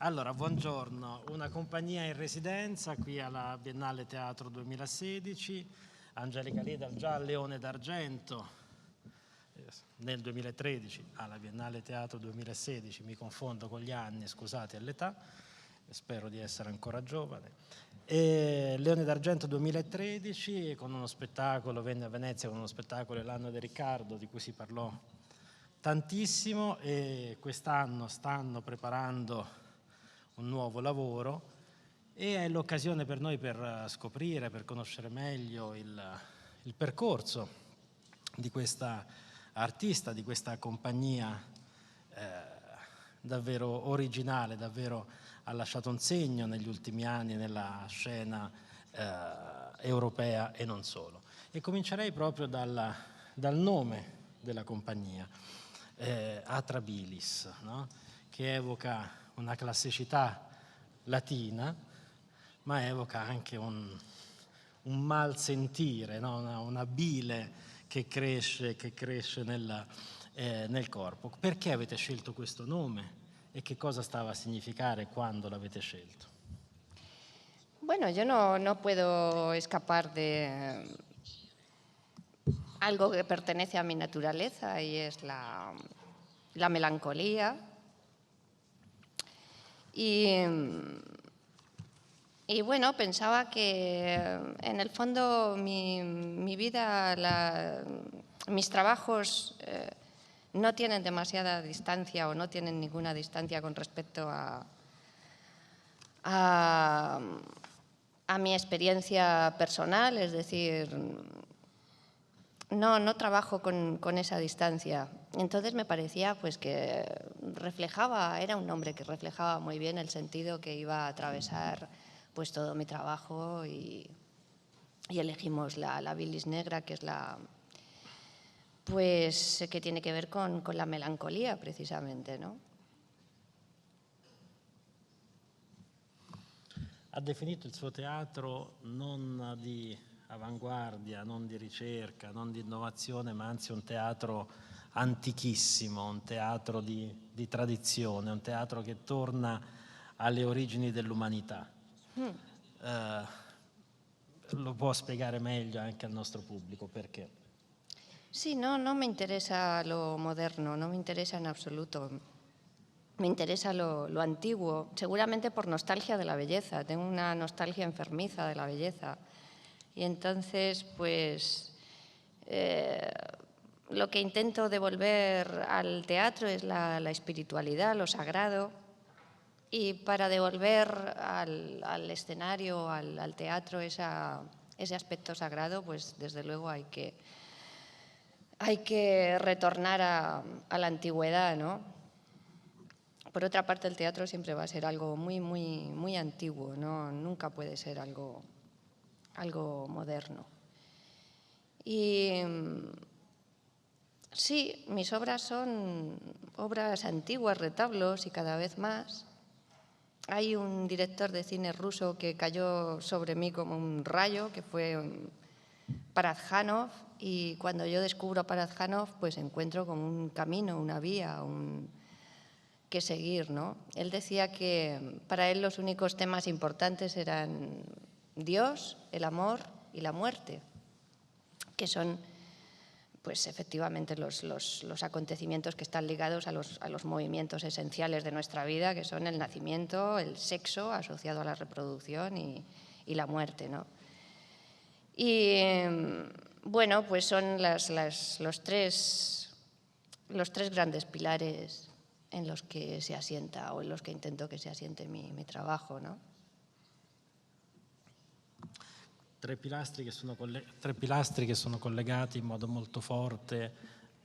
Allora, buongiorno, una compagnia in residenza qui alla Biennale Teatro 2016, Angelica Liedal già al Leone d'Argento nel 2013, alla Biennale Teatro 2016, mi confondo con gli anni, scusate l'età, spero di essere ancora giovane. E Leone d'Argento 2013 con uno spettacolo, venne a Venezia con uno spettacolo L'anno di Riccardo di cui si parlò tantissimo, e quest'anno stanno preparando un nuovo lavoro e è l'occasione per noi per scoprire, per conoscere meglio il percorso di questa artista, di questa compagnia davvero originale, davvero ha lasciato un segno negli ultimi anni nella scena europea e non solo. E comincerei proprio dal nome della compagnia, Atrabilis, no? Che evoca una classicità latina, ma evoca anche un malsentire, no? una bile che cresce nel corpo. Perché avete scelto questo nome e che cosa stava a significare quando l'avete scelto? Bueno, yo no puedo escapar de algo que pertenece a mi naturaleza y es la melancolía. Y bueno, pensaba que en el fondo mi vida, mis trabajos no tienen demasiada distancia o no tienen ninguna distancia con respecto a mi experiencia personal, es decir, no trabajo con esa distancia. Entonces me parecía pues que era un nombre que reflejaba muy bien el sentido que iba a atravesar pues todo mi trabajo y elegimos la bilis negra, que es pues que tiene que ver con la melancolía precisamente, ¿no? Ha definito il suo teatro non di avanguardia, non di ricerca, non di innovazione, ma anzi un teatro antichissimo, un teatro di tradizione, un teatro che torna alle origini dell'umanità. Lo può spiegare meglio anche al nostro pubblico perché? Sí, no me interesa lo moderno, no me interesa en absoluto. Me interesa lo antiguo, seguramente por nostalgia de la belleza. Tengo una nostalgia enfermiza de la belleza. Y entonces, pues, lo que intento devolver al teatro es la espiritualidad, lo sagrado. Y para devolver al escenario, al teatro, ese aspecto sagrado, pues desde luego hay que retornar a la antigüedad, ¿no? Por otra parte, el teatro siempre va a ser algo muy antiguo, ¿no? Nunca puede ser algo moderno. Y sí, mis obras son obras antiguas, retablos, y cada vez más. Hay un director de cine ruso que cayó sobre mí como un rayo, que fue Paradjanov, y cuando yo descubro a Paradjanov, pues encuentro como un camino, una vía, que seguir, ¿no? Él decía que para él los únicos temas importantes eran Dios, el amor y la muerte, que son, pues efectivamente, los acontecimientos que están ligados a los movimientos esenciales de nuestra vida, que son el nacimiento, el sexo asociado a la reproducción y la muerte, ¿no? Y bueno, pues son los tres grandes pilares en los que se asienta o en los que intento che si asiente mi trabajo, no? Tre pilastri che sono collegati in modo molto forte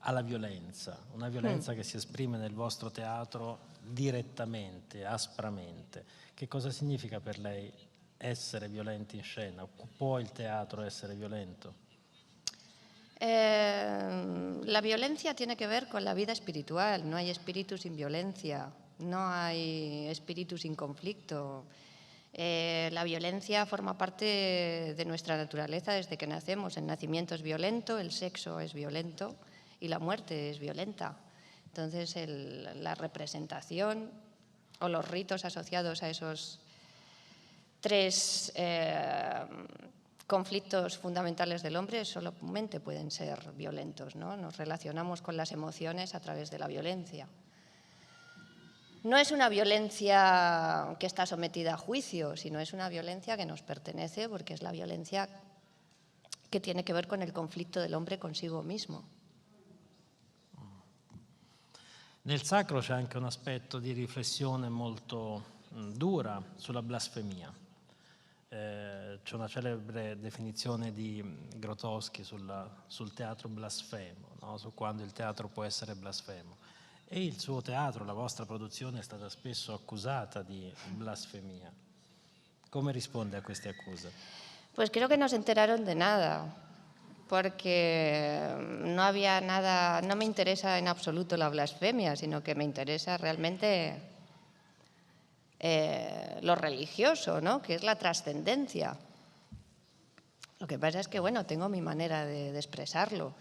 alla violenza, una violenza che si esprime nel vostro teatro direttamente, aspramente. Che cosa significa per lei essere violenti in scena? Può il teatro essere violento? La violencia tiene que ver con la vida espiritual. No hay espíritu sin violencia, no hay espíritu sin conflicto. La violencia forma parte de nuestra naturaleza desde que nacemos. El nacimiento es violento, el sexo es violento y la muerte es violenta. Entonces, la representación o los ritos asociados a esos tres conflictos fundamentales del hombre solamente pueden ser violentos, ¿no? Nos relacionamos con las emociones a través de la violencia. No es una violencia que está sometida a juicio, sino es una violencia que nos pertenece porque es la violencia che tiene che ver con il conflitto dell'uomo consigo mismo. Nel sacro c'è anche un aspetto di riflessione molto dura sulla blasfemia. C'è una celebre definizione di Grotowski sul teatro blasfemo, no? Su quando il teatro può essere blasfemo. E il suo teatro, la vostra produzione, è stata spesso accusata di blasfemia. Come risponde a queste accuse? Pues creo que no se enteraron de nada, porque no había nada, no me interesa en absoluto la blasfemia, sino que me interesa realmente lo religioso, ¿no? Que es la trascendencia. Lo que pasa es que, bueno, tengo mi manera de expresarlo.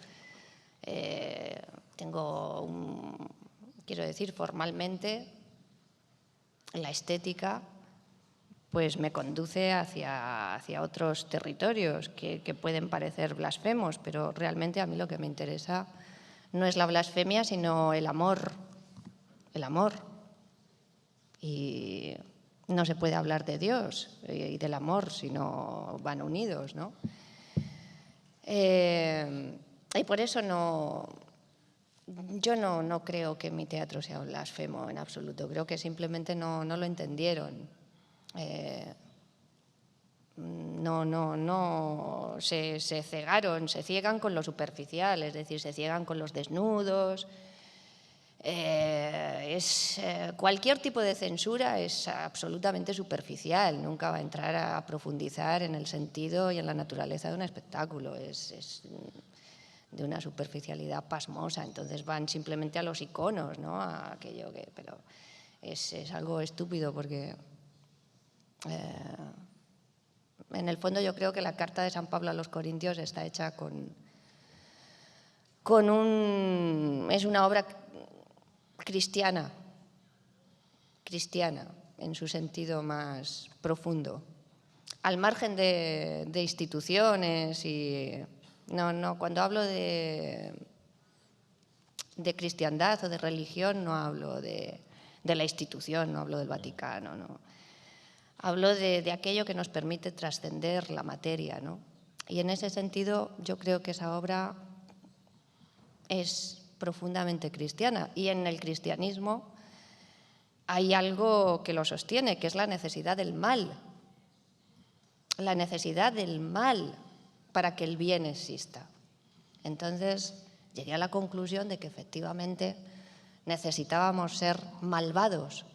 Quiero decir, formalmente, la estética pues me conduce hacia otros territorios que pueden parecer blasfemos, pero realmente a mí lo que me interesa no es la blasfemia, sino el amor. El amor. Y no se puede hablar de Dios y del amor si no van unidos, ¿no? Y por eso yo no creo que mi teatro sea un blasfemo en absoluto. Creo que simplemente no lo entendieron. Se cegaron, se ciegan con lo superficial, es decir, se ciegan con los desnudos. Cualquier tipo de censura es absolutamente superficial, nunca va a entrar a profundizar en el sentido y en la naturaleza de un espectáculo, es de una superficialidad pasmosa, entonces van simplemente a los iconos, ¿no? A aquello que, pero es algo estúpido porque en el fondo yo creo que la carta de San Pablo a los Corintios está hecha es una obra cristiana en su sentido más profundo, al margen de instituciones y cuando hablo de cristiandad o de religión no hablo de la institución, no hablo del Vaticano, no. Hablo de aquello que nos permite trascender la materia, ¿no? Y en ese sentido yo creo que esa obra es profundamente cristiana. Y en el cristianismo hay algo que lo sostiene, que es la necesidad del mal. La necesidad del mal para que el bien exista. Entonces llegué a la conclusión de que efectivamente necesitábamos ser malvados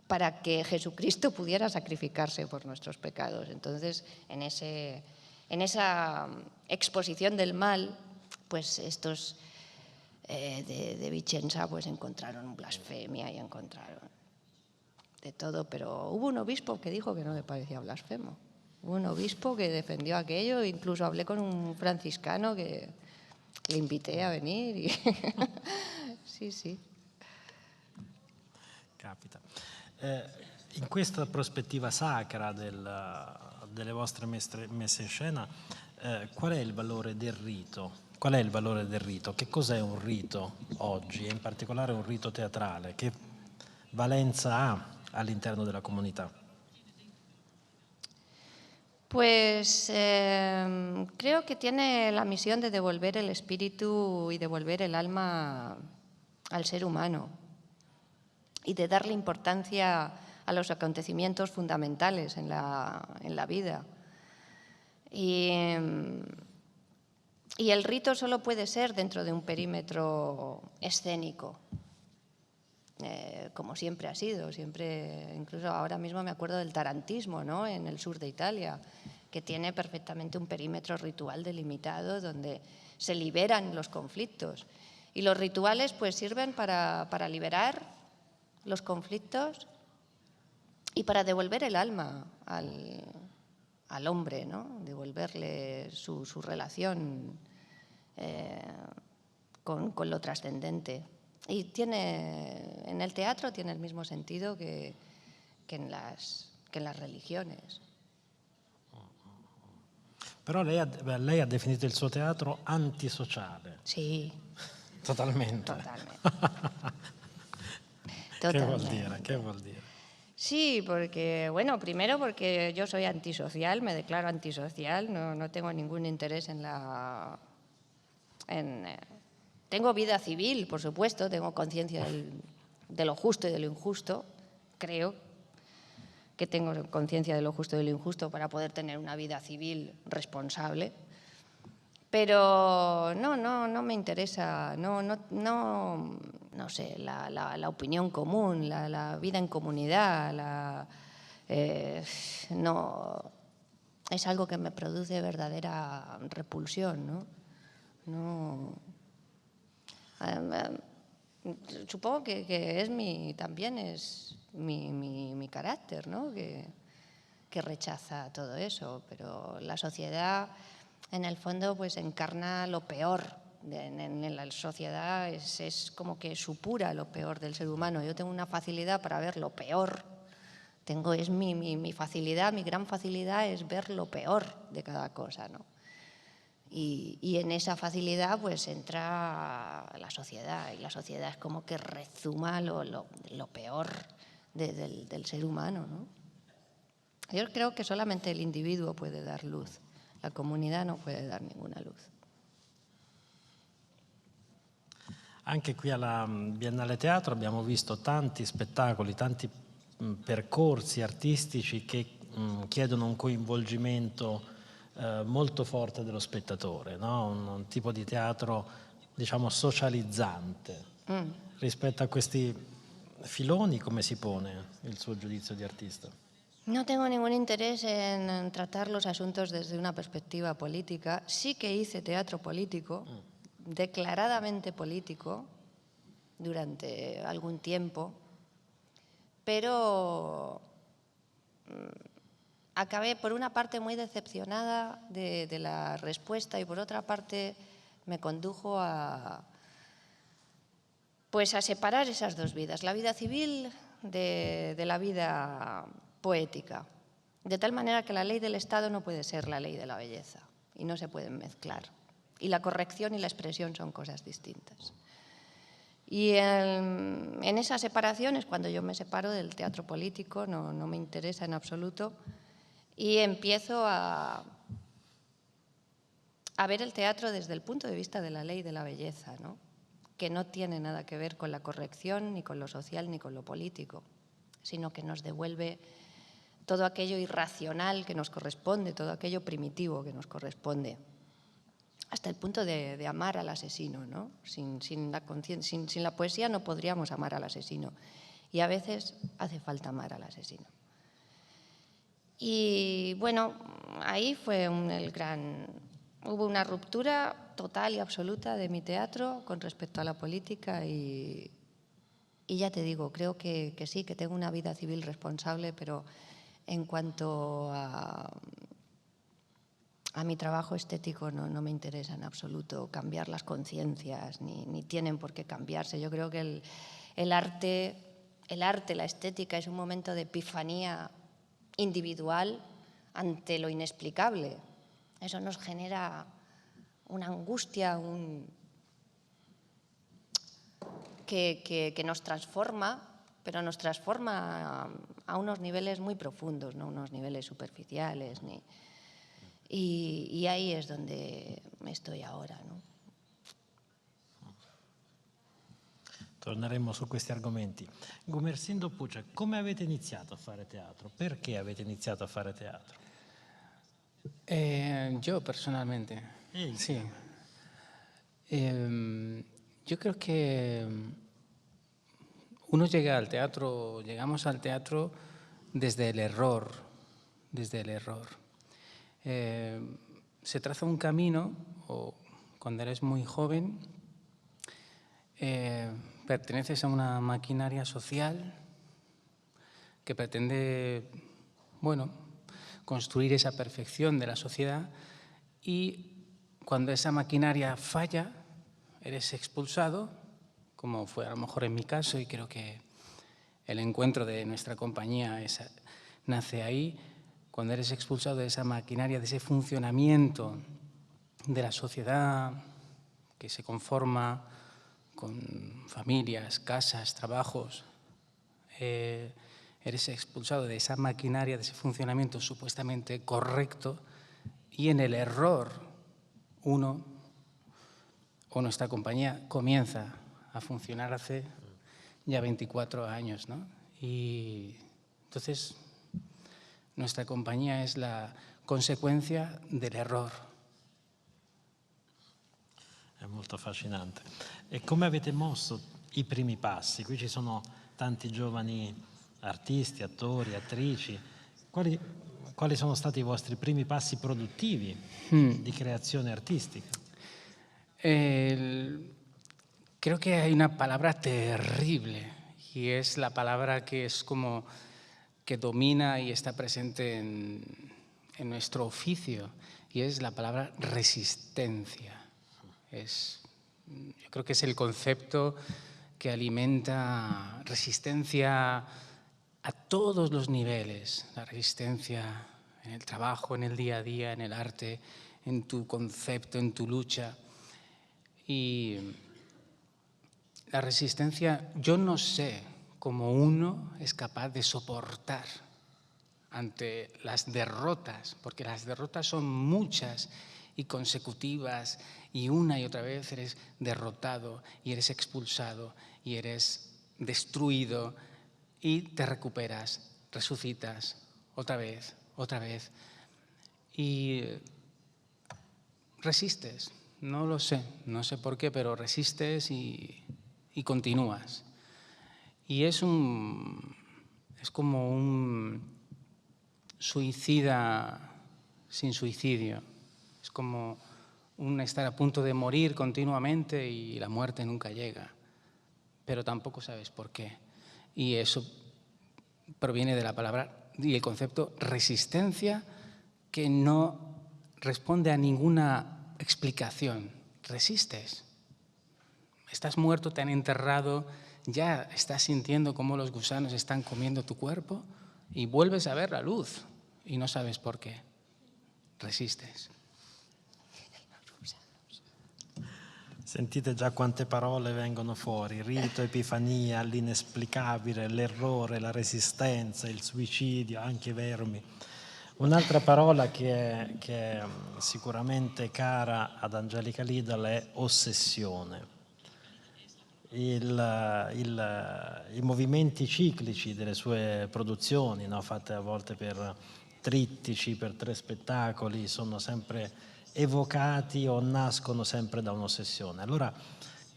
para que Jesucristo pudiera sacrificarse por nuestros pecados. Entonces, en esa exposición del mal, pues estos de Vicenza pues encontraron blasfemia y encontraron de todo, pero hubo un obispo que dijo que no le parecía blasfemo. Hubo un obispo que defendió aquello, incluso hablé con un franciscano que le invité a venir. Y sì, sì. Capita. In questa prospettiva sacra delle vostre messe in scena, qual è il valore del rito? Qual è il valore del rito? Che cos'è un rito oggi, e in particolare un rito teatrale? Che valenza ha all'interno della comunità? Pues creo que tiene la misión de devolver el espíritu y devolver el alma al ser humano y de darle importancia a los acontecimientos fundamentales en la vida. Y el rito solo puede ser dentro de un perímetro escénico, como siempre ha sido. Siempre, incluso ahora mismo me acuerdo del tarantismo, ¿no? En el sur de Italia, que tiene perfectamente un perímetro ritual delimitado donde se liberan los conflictos. Y los rituales pues sirven para liberar los conflictos y para devolver el alma al hombre, ¿no? Devolverle su relación con lo trascendente. Y en el teatro tiene el mismo sentido que en las religiones. Però lei ha definito il suo teatro antisociale. Sí, Totalmente. totalmente. ¿Qué vuol Totalmente. dire? ¿Qué vuol dire? Sí, porque, bueno, primero porque yo soy antisocial, me declaro antisocial, no tengo ningún interés en la... tengo vida civil, por supuesto, tengo conciencia de lo justo y de lo injusto, creo que tengo conciencia de lo justo y de lo injusto para poder tener una vida civil responsable. Pero no me interesa, no sé, la opinión común, la vida en comunidad, no, es algo que me produce verdadera repulsión, supongo que también es mi carácter, ¿no? Que rechaza todo eso, pero la sociedad en el fondo pues encarna lo peor. En la sociedad es como que supura lo peor del ser humano. Yo tengo una facilidad para ver lo peor. Es mi facilidad, mi gran facilidad es ver lo peor de cada cosa, ¿no? Y en esa facilidad pues entra la sociedad, y la sociedad es como que rezuma lo peor del ser humano, ¿no? Yo creo que solamente el individuo puede dar luz, la comunidad no puede dar ninguna luz. Anche qui alla Biennale Teatro abbiamo visto tanti spettacoli, tanti percorsi artistici che chiedono un coinvolgimento molto forte dello spettatore, no? Un tipo di teatro, diciamo, socializzante. Rispetto a questi filoni, come si pone il suo giudizio di artista? No tengo ningún interés en tratar los asuntos desde una perspectiva política. Sí que hice teatro político, declaradamente político, durante algún tiempo, pero acabé por una parte muy decepcionada de la respuesta y por otra parte me condujo a separar esas dos vidas, la vida civil de la vida poética, de tal manera que la ley del Estado no puede ser la ley de la belleza y no se pueden mezclar. Y la corrección y la expresión son cosas distintas. Y en esa separación es cuando yo me separo del teatro político, no me interesa en absoluto, y empiezo a ver el teatro desde el punto de vista de la ley de la belleza, ¿no? Que no tiene nada que ver con la corrección, ni con lo social, ni con lo político, sino que nos devuelve todo aquello irracional que nos corresponde, todo aquello primitivo que nos corresponde, hasta el punto de amar al asesino, ¿no? Sin la poesía no podríamos amar al asesino, y a veces hace falta amar al asesino. Y bueno, ahí fue hubo una ruptura total y absoluta de mi teatro con respecto a la política y ya te digo, creo que sí, que tengo una vida civil responsable, pero en cuanto a mi trabajo estético no me interesa en absoluto cambiar las conciencias, ni tienen por qué cambiarse. Yo creo que el arte, la estética es un momento de epifanía individual ante lo inexplicable. Eso nos genera una angustia, que nos transforma, pero nos transforma a unos niveles muy profundos, no unos niveles superficiales. Y ahí es donde estoy ahora, ¿no? Torneremo su questi argomenti. Gumersindo Puccia, come avete iniziato a fare teatro? Perché avete iniziato a fare teatro? Yo personalmente, sí. Yo creo que llegamos al teatro desde el error. Se traza un camino, o cuando eres muy joven, perteneces a una maquinaria social que pretende, construir esa perfección de la sociedad, y cuando esa maquinaria falla, eres expulsado como fue a lo mejor en mi caso, y creo que el encuentro de nuestra compañía nace ahí, cuando eres expulsado de esa maquinaria, de ese funcionamiento de la sociedad que se conforma con familias, casas, trabajos. Eres expulsado de esa maquinaria, de ese funcionamiento supuestamente correcto, y en el error uno o nuestra compañía comienza a funcionar hace ya 24 años, ¿no? Y entonces nuestra compañía es la conseguenza del error. È molto affascinante. E come avete mosso i primi passi? Qui ci sono tanti giovani artisti, attori, attrici. Quali sono stati i vostri primi passi produttivi di creazione artistica? Creo que hay una palabra terrible, y es la palabra que es como que domina y está presente en nuestro oficio, y es la palabra resistencia. Yo creo que es el concepto que alimenta resistencia a todos los niveles, la resistencia en el trabajo, en el día a día, en el arte, en tu concepto, en tu lucha. Y la resistencia, yo no sé cómo uno es capaz de soportar ante las derrotas, porque las derrotas son muchas y consecutivas, y una y otra vez eres derrotado y eres expulsado y eres destruido, y te recuperas, resucitas otra vez, y resistes. No lo sé, no sé por qué, pero resistes y continúas. Y es como un suicida sin suicidio. Es como un estar a punto de morir continuamente y la muerte nunca llega, pero tampoco sabes por qué. Y eso proviene de la palabra y el concepto resistencia, que no responde a ninguna explicación. Resistes. Estás muerto, te han enterrado, ya estás sintiendo cómo los gusanos están comiendo tu cuerpo, y vuelves a ver la luz y no sabes por qué. Resistes. Sentite già quante parole vengono fuori: rito, epifania, l'inesplicabile, l'errore, la resistenza, il suicidio, anche i vermi. Un'altra parola che è sicuramente cara ad Angelica Lidl è ossessione. I movimenti ciclici delle sue produzioni, no, fatte a volte per trittici, per 3 spettacoli, sono sempre evocati o nascono sempre da un'ossessione. Allora,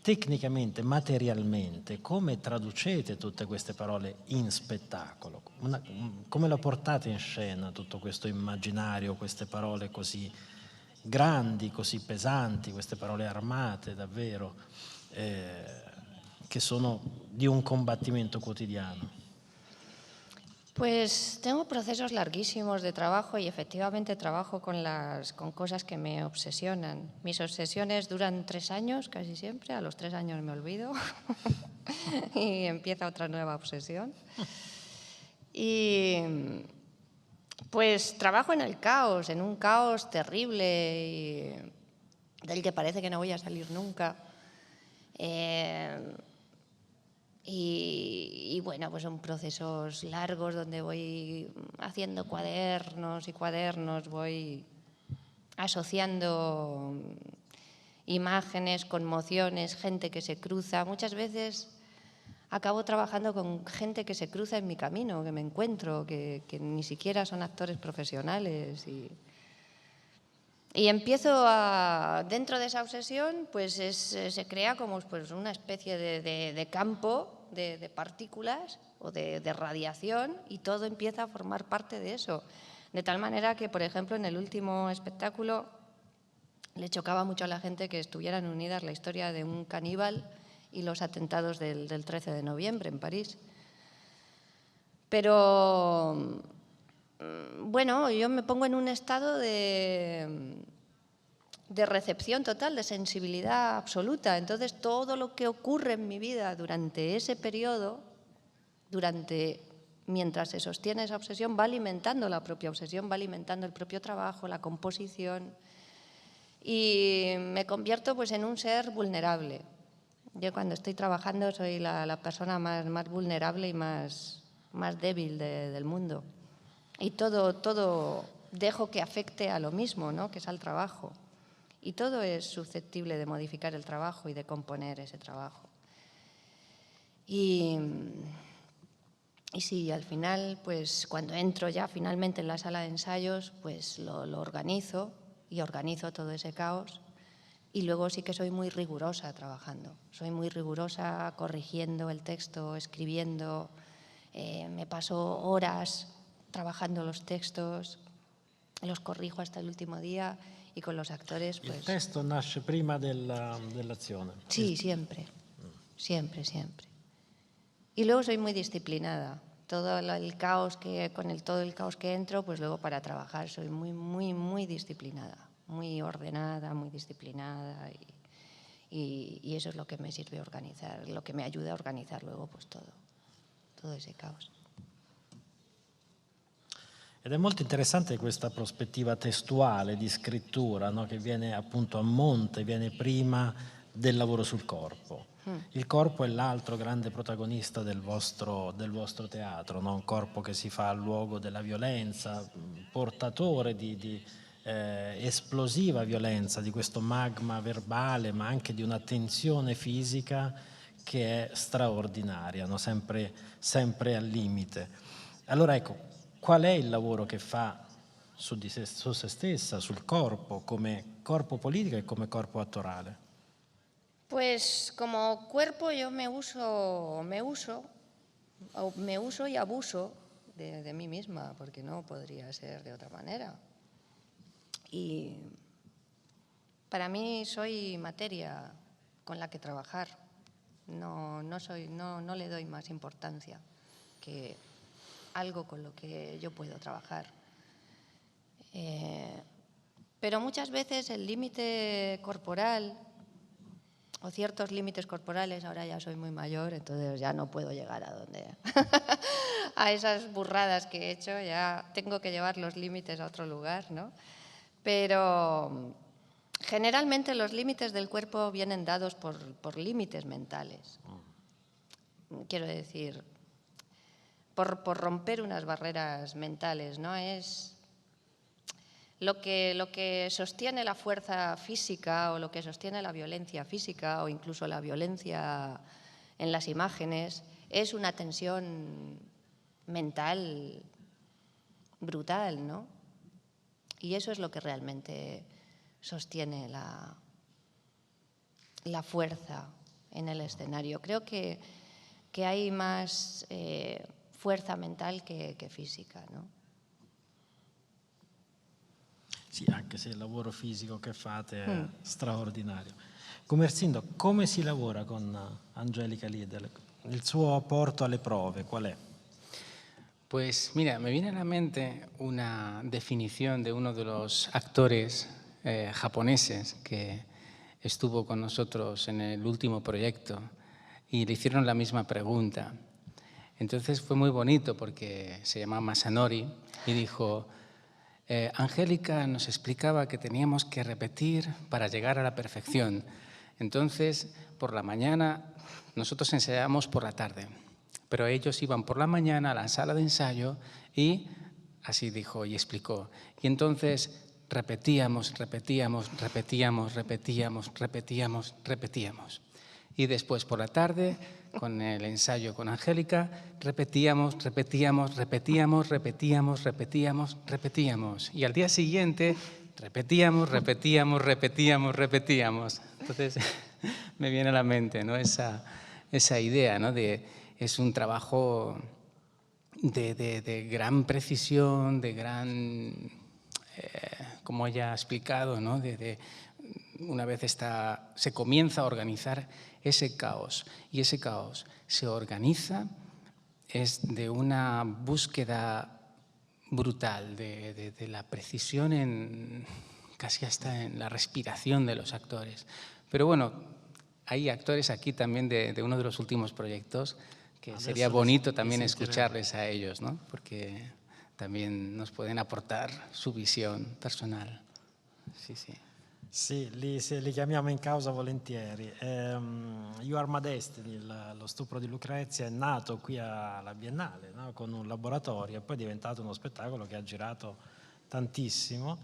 tecnicamente, materialmente, come traducete tutte queste parole in spettacolo? Come lo portate in scena tutto questo immaginario, queste parole così grandi, così pesanti, queste parole armate davvero, que son de un combatimiento cotidiano? Pues tengo procesos larguísimos de trabajo y efectivamente trabajo con cosas que me obsesionan. Mis obsesiones duran 3 años casi siempre, a los 3 años me olvido y empieza otra nueva obsesión. Y pues trabajo en el caos, en un caos terrible y del que parece que no voy a salir nunca. Y bueno, pues son procesos largos donde voy haciendo cuadernos y cuadernos, voy asociando imágenes, conmociones, gente que se cruza. Muchas veces acabo trabajando con gente que se cruza en mi camino, que me encuentro, que ni siquiera son actores profesionales. Y empiezo dentro de esa obsesión, pues se crea como pues una especie de campo de partículas o de radiación, y todo empieza a formar parte de eso. De tal manera que, por ejemplo, en el último espectáculo le chocaba mucho a la gente que estuvieran unidas la historia de un caníbal y los atentados del 13 de noviembre en París. Pero bueno, yo me pongo en un estado de de recepción total, de sensibilidad absoluta. Entonces, todo lo que ocurre en mi vida durante ese periodo, mientras se sostiene esa obsesión, va alimentando la propia obsesión, va alimentando el propio trabajo, la composición, y me convierto pues en un ser vulnerable. Yo cuando estoy trabajando soy la persona más vulnerable y más débil del mundo. Y todo dejo que afecte a lo mismo, ¿no?, que es al trabajo. Y todo es susceptible de modificar el trabajo y de componer ese trabajo. Y sí, al final, pues cuando entro ya finalmente en la sala de ensayos, pues lo organizo y organizo todo ese caos. Y luego sí que soy muy rigurosa trabajando. Soy muy rigurosa corrigiendo el texto, escribiendo. Me paso horas trabajando los textos, los corrijo hasta el último día y con los actores pues... ¿El texto nace prima dell'azione? Sí, siempre, siempre, siempre. Y luego soy muy disciplinada. Todo el caos todo el caos que entro, pues luego para trabajar soy muy disciplinada, muy ordenada, muy disciplinada y eso es lo que me sirve a organizar, lo que me ayuda a organizar luego pues todo ese caos. Ed è molto interessante questa prospettiva testuale di scrittura, no? Che viene appunto a monte, viene prima del lavoro sul corpo. Il corpo è l'altro grande protagonista del vostro teatro, no? Un corpo che si fa al luogo della violenza, portatore di esplosiva violenza, di questo magma verbale, ma anche di una tensione fisica che è straordinaria, no? Sempre al limite. Allora ecco, qual è il lavoro che fa su se stessa, sul corpo, come corpo politico e come corpo attorale? Pues como cuerpo yo me uso y abuso de mí misma, porque no podría ser de otra manera. Y para mí soy materia con la que trabajar. No le doy más importancia que algo con lo que yo puedo trabajar. Pero muchas veces el límite corporal o ciertos límites corporales, ahora ya soy muy mayor, entonces ya no puedo llegar a esas burradas que he hecho, ya tengo que llevar los límites a otro lugar, ¿no? Pero generalmente los límites del cuerpo vienen dados por límites mentales. Quiero decir, por romper unas barreras mentales, ¿no? Es lo que sostiene la fuerza física o lo que sostiene la violencia física o incluso la violencia en las imágenes es una tensión mental brutal, ¿no? Y eso es lo que realmente sostiene la fuerza en el escenario. Creo que hay más fuerza mental que fisica, ¿no? Sì, anche se il lavoro fisico che fate è straordinario. Gumersindo, come si lavora con Angelica Lidl? Il suo apporto alle prove, qual è? Pues mira, me viene a la mente una definición de uno de los actores japoneses que estuvo con nosotros en el último proyecto y le hicieron la misma pregunta. Entonces fue muy bonito porque se llama Masanori y dijo: Angélica nos explicaba que teníamos que repetir para llegar a la perfección. Entonces, por la mañana, nosotros ensayábamos por la tarde, pero ellos iban por la mañana a la sala de ensayo y, así dijo y explicó, y entonces repetíamos. Y después por la tarde, con el ensayo con Angélica, repetíamos. Y al día siguiente repetíamos. Entonces me viene a la mente, ¿no? esa idea, ¿no? Es un trabajo de gran precisión, de gran, como ella ha explicado, ¿no? Una vez se comienza a organizar ese caos, y ese caos se organiza, es de una búsqueda brutal de la precisión en casi hasta en la respiración de los actores. Pero bueno, hay actores aquí también de uno de los últimos proyectos que sería bonito también escucharles a ellos, ¿no? Porque también nos pueden aportar su visión personal. Sì, sì. Sì, li chiamiamo in causa volentieri. You Are My Destiny, lo stupro di Lucrezia, è nato qui alla Biennale, no? Con un laboratorio e poi è diventato uno spettacolo che ha girato tantissimo.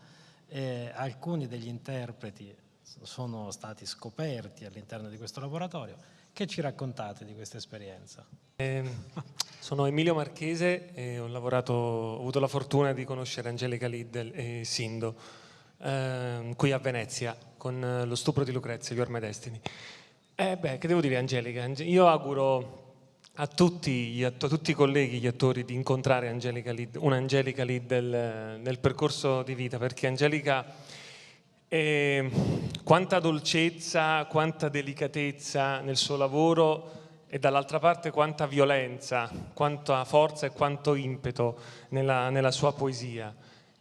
Alcuni degli interpreti sono stati scoperti all'interno di questo laboratorio. Che ci raccontate di questa esperienza? Sono Emilio Marchese e ho avuto la fortuna di conoscere Angelica Liddell e Sindo qui a Venezia con lo stupro di Lucrezia, You Are My Destiny. Che devo dire, Angelica? Io auguro a tutti i colleghi, gli attori, di incontrare un'Angelica Liddell nel percorso di vita, perché Angelica quanta dolcezza, quanta delicatezza nel suo lavoro e dall'altra parte quanta violenza, quanta forza e quanto impeto nella sua poesia.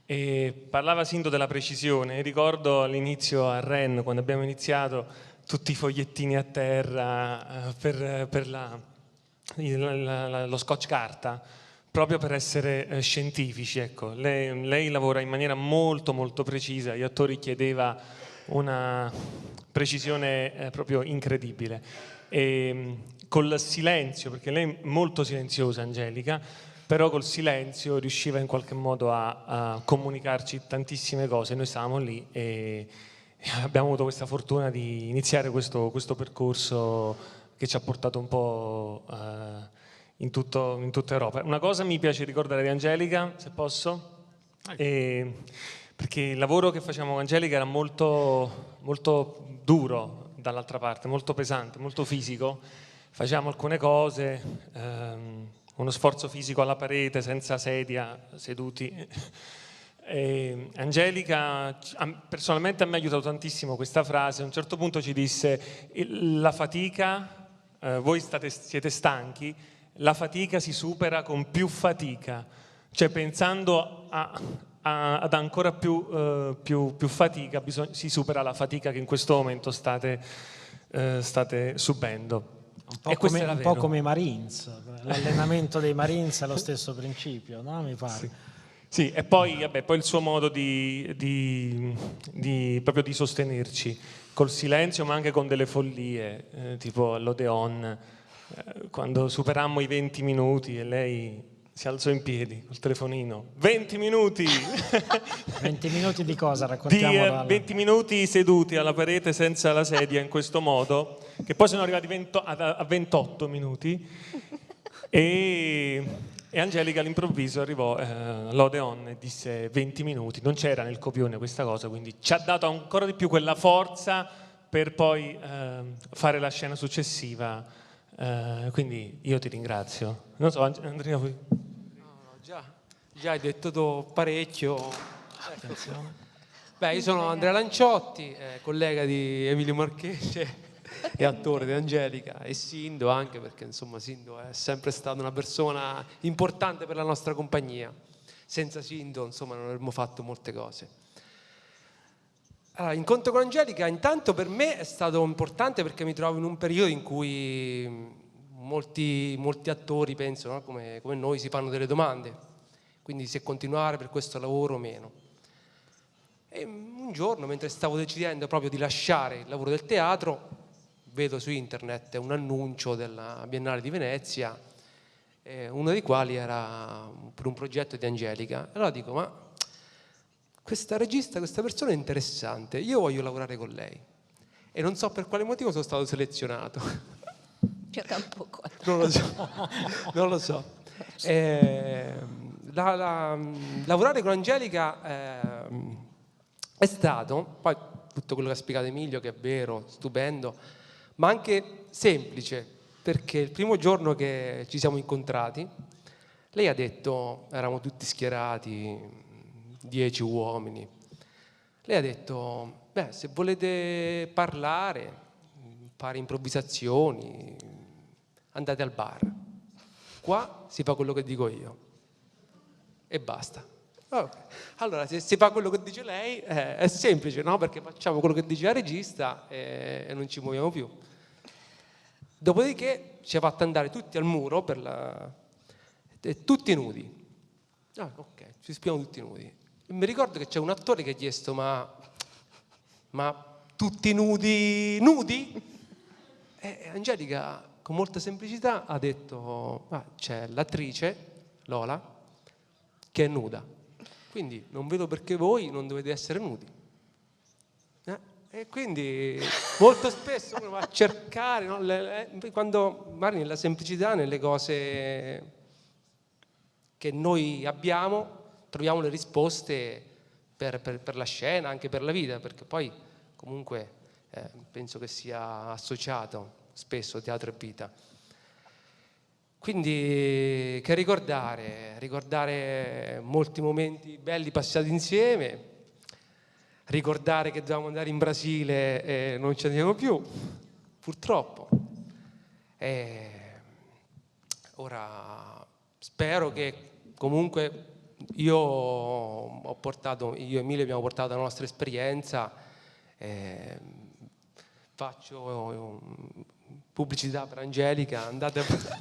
E parlava Sindo della precisione. Ricordo all'inizio a Rennes, quando abbiamo iniziato, tutti i fogliettini a terra per lo scotch carta, proprio per essere scientifici. Ecco. Lei lavora in maniera molto molto precisa, gli attori chiedeva una precisione proprio incredibile. E col silenzio, perché lei è molto silenziosa, Angelica, però col silenzio riusciva in qualche modo a comunicarci tantissime cose. Noi stavamo lì e abbiamo avuto questa fortuna di iniziare questo percorso che ci ha portato un po' in tutta Europa. Una cosa mi piace ricordare di Angelica, se posso, perché il lavoro che facciamo con Angelica era molto, molto duro dall'altra parte, molto pesante, molto fisico. Facciamo alcune cose, uno sforzo fisico alla parete, senza sedia, seduti. Angelica, personalmente a me ha aiutato tantissimo questa frase. A un certo punto ci disse: la fatica, voi siete stanchi, la fatica si supera con più fatica, cioè pensando ad ancora più fatica si supera la fatica che in questo momento state subendo. Un po' come i Marines, l'allenamento dei Marines è lo stesso principio, no? Mi pare. Sì, e poi il suo modo proprio di sostenerci, col silenzio ma anche con delle follie, tipo all'Odeon, quando superammo i 20 minuti e lei si alzò in piedi col telefonino. 20 minuti! 20 minuti di cosa? Raccontiamo 20 minuti seduti alla parete senza la sedia in questo modo, che poi sono arrivati a 28 minuti e Angelica all'improvviso arrivò all'Odeon e disse 20 minuti. Non c'era nel copione questa cosa, quindi ci ha dato ancora di più quella forza per poi fare la scena successiva. Quindi io ti ringrazio. Non so, Andrea, vuoi? No, già hai detto parecchio. Attenzione. Io sono Andrea Lanciotti, collega di Emilio Marchese e attore di Angelica, e Sindo anche, perché insomma Sindo è sempre stata una persona importante per la nostra compagnia. Senza Sindo insomma non avremmo fatto molte cose. Allora, l'incontro con Angelica intanto per me è stato importante perché mi trovo in un periodo in cui molti attori, penso, no? come noi, si fanno delle domande, quindi se continuare per questo lavoro o meno. E un giorno, mentre stavo decidendo proprio di lasciare il lavoro del teatro, vedo su internet un annuncio della Biennale di Venezia, uno dei quali era per un progetto di Angelica. Allora dico, ma questa regista, questa persona è interessante, io voglio lavorare con lei. E non so per quale motivo sono stato selezionato. Yo tampoco. Non lo so. Lavorare con Angelica è stato, poi tutto quello che ha spiegato Emilio, che è vero, stupendo, ma anche semplice, perché il primo giorno che ci siamo incontrati, lei ha detto, eravamo tutti schierati, 10 uomini, lei ha detto, se volete parlare, fare improvvisazioni, andate al bar, qua si fa quello che dico io e basta. Ok. Allora, se si fa quello che dice lei, è semplice, no? Perché facciamo quello che dice la regista e non ci muoviamo più. Dopodiché ci ha fatto andare tutti al muro tutti nudi. Ah, ok, ci spiamo tutti nudi. E mi ricordo che c'è un attore che ha chiesto: ma tutti nudi nudi? E Angelica con molta semplicità ha detto: c'è l'attrice Lola che è nuda, quindi non vedo perché voi non dovete essere nudi. E quindi molto spesso uno va a cercare, no, quando magari nella semplicità, nelle cose che noi abbiamo, troviamo le risposte per la scena, anche per la vita, perché poi comunque penso che sia associato spesso teatro e vita. Quindi che ricordare molti momenti belli passati insieme, ricordare che dovevamo andare in Brasile e non ci andiamo più, purtroppo. Ora spero che comunque io e Emilio abbiamo portato la nostra esperienza, faccio pubblicità per Angelica,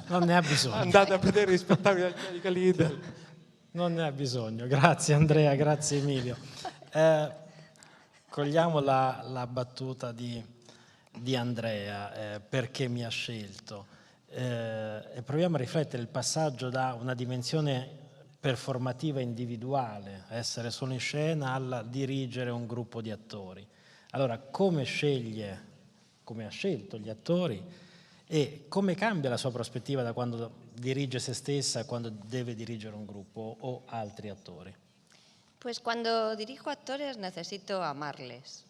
Non ne ha bisogno. andate a vedere gli spettacoli di Angelica Lidl. Non ne ha bisogno. Grazie Andrea, grazie Emilio. Cogliamo la battuta di Andrea, perché mi ha scelto, e proviamo a riflettere il passaggio da una dimensione performativa individuale, essere solo in scena, al dirigere un gruppo di attori. Allora, come ha scelto gli attori e come cambia la sua prospettiva da quando dirige se stessa a quando deve dirigere un gruppo o altri attori? Pues cuando dirijo actores necesito amarles.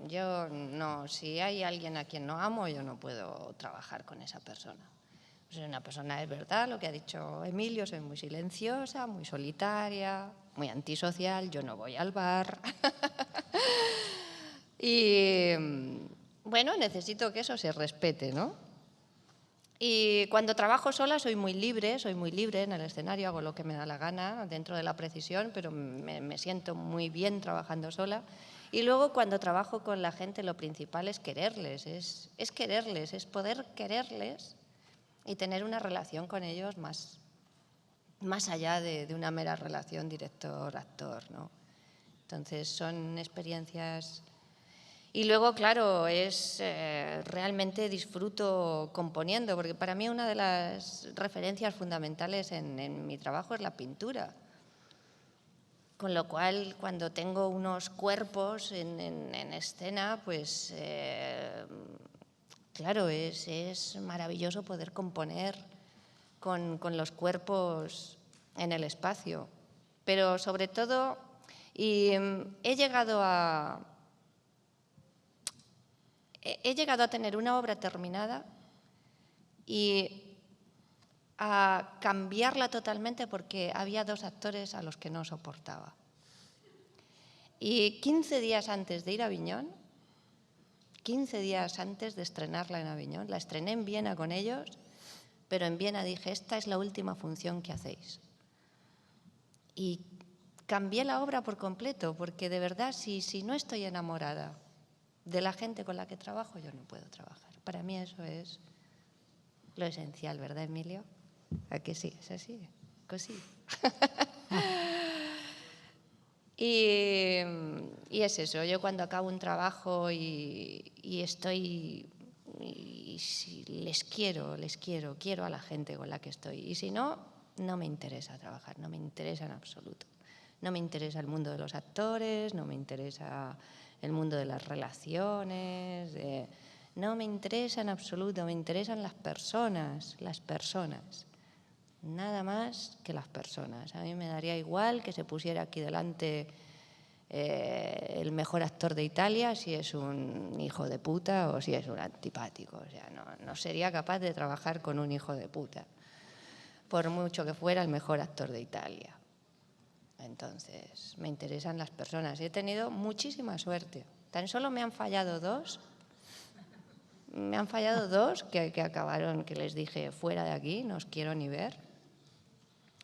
Yo no, si hay alguien a quien no amo, yo no puedo trabajar con esa persona. Soy una persona, es verdad, lo que ha dicho Emilio, soy muy silenciosa, muy solitaria, muy antisocial, yo no voy al bar. Y bueno, necesito que eso se respete, ¿no? Y cuando trabajo sola soy muy libre en el escenario, hago lo que me da la gana dentro de la precisión, pero me siento muy bien trabajando sola. Y luego cuando trabajo con la gente lo principal es quererles, es quererles, es poder quererles y tener una relación con ellos más allá de una mera relación director-actor, ¿no? Entonces son experiencias. Y luego, claro, realmente disfruto componiendo, porque para mí una de las referencias fundamentales en mi trabajo es la pintura. Con lo cual, cuando tengo unos cuerpos en escena, pues claro, es maravilloso poder componer con los cuerpos en el espacio. Pero sobre todo, he llegado a tener una obra terminada y a cambiarla totalmente porque había 2 actores a los que no soportaba. Y 15 días antes de ir a Aviñón, 15 días antes de estrenarla en Aviñón, la estrené en Viena con ellos, pero en Viena dije, esta es la última función que hacéis. Y cambié la obra por completo, porque de verdad, si no estoy enamorada de la gente con la que trabajo, yo no puedo trabajar. Para mí eso es lo esencial, ¿verdad, Emilio? ¿A que sí? ¿Es así? Così. Y es eso, yo cuando acabo un trabajo y les quiero a la gente con la que estoy. Y si no, no me interesa trabajar, no me interesa en absoluto. No me interesa el mundo de los actores, no me interesa el mundo de las relaciones, no me interesa en absoluto, me interesan las personas. Nada más que las personas. A mí me daría igual que se pusiera aquí delante el mejor actor de Italia, si es un hijo de puta o si es un antipático. O sea, no sería capaz de trabajar con un hijo de puta, por mucho que fuera el mejor actor de Italia. Entonces, me interesan las personas. He tenido muchísima suerte. Tan solo me han fallado 2. Me han fallado 2 que acabaron, que les dije, fuera de aquí, no os quiero ni ver.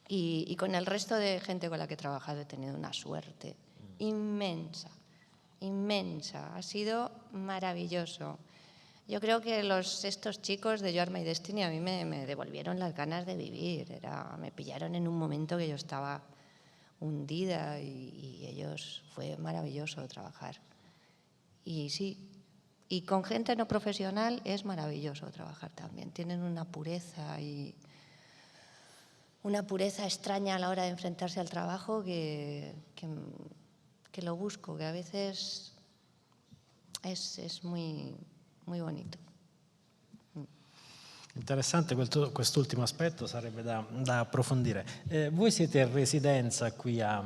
Y con el resto de gente con la que he trabajado he tenido una suerte inmensa, inmensa. Ha sido maravilloso. Yo creo que estos chicos de You Are My Destiny a mí me devolvieron las ganas de vivir. Me pillaron en un momento que yo estaba hundida y ellos, fue maravilloso trabajar. Y sí, y con gente no profesional es maravilloso trabajar también. Tienen una pureza extraña a la hora de enfrentarse al trabajo que lo busco, que a veces es muy, muy bonito. Interessante quest'ultimo aspetto, sarebbe da approfondire. Voi siete in residenza qui a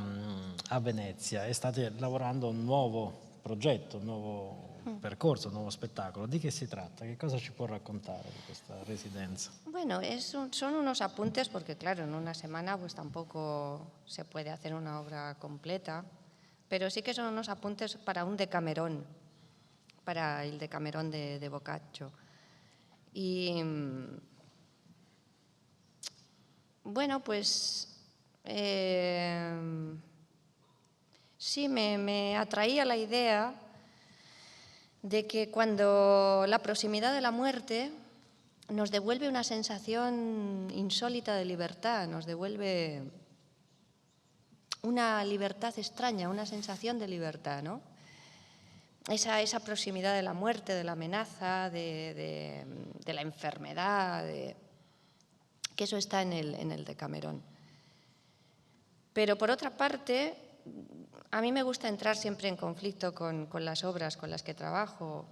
Venezia e state lavorando a un nuovo progetto, un nuovo percorso, un nuovo spettacolo. Di che si tratta? Che cosa ci può raccontare di questa residenza? Bueno, son unos apuntes porque, claro, en una semana pues tampoco se puede hacer una obra completa, pero sí que son unos apuntes para un Decamerón, para el Decamerón de Boccaccio. Y bueno, pues sí, me atraía la idea de que cuando la proximidad de la muerte nos devuelve una sensación insólita de libertad, nos devuelve una libertad extraña, una sensación de libertad, ¿no? Esa proximidad de la muerte, de la amenaza, de la enfermedad, que eso está en el Decamerón. Pero por otra parte, a mí me gusta entrar siempre en conflicto con las obras con las que trabajo.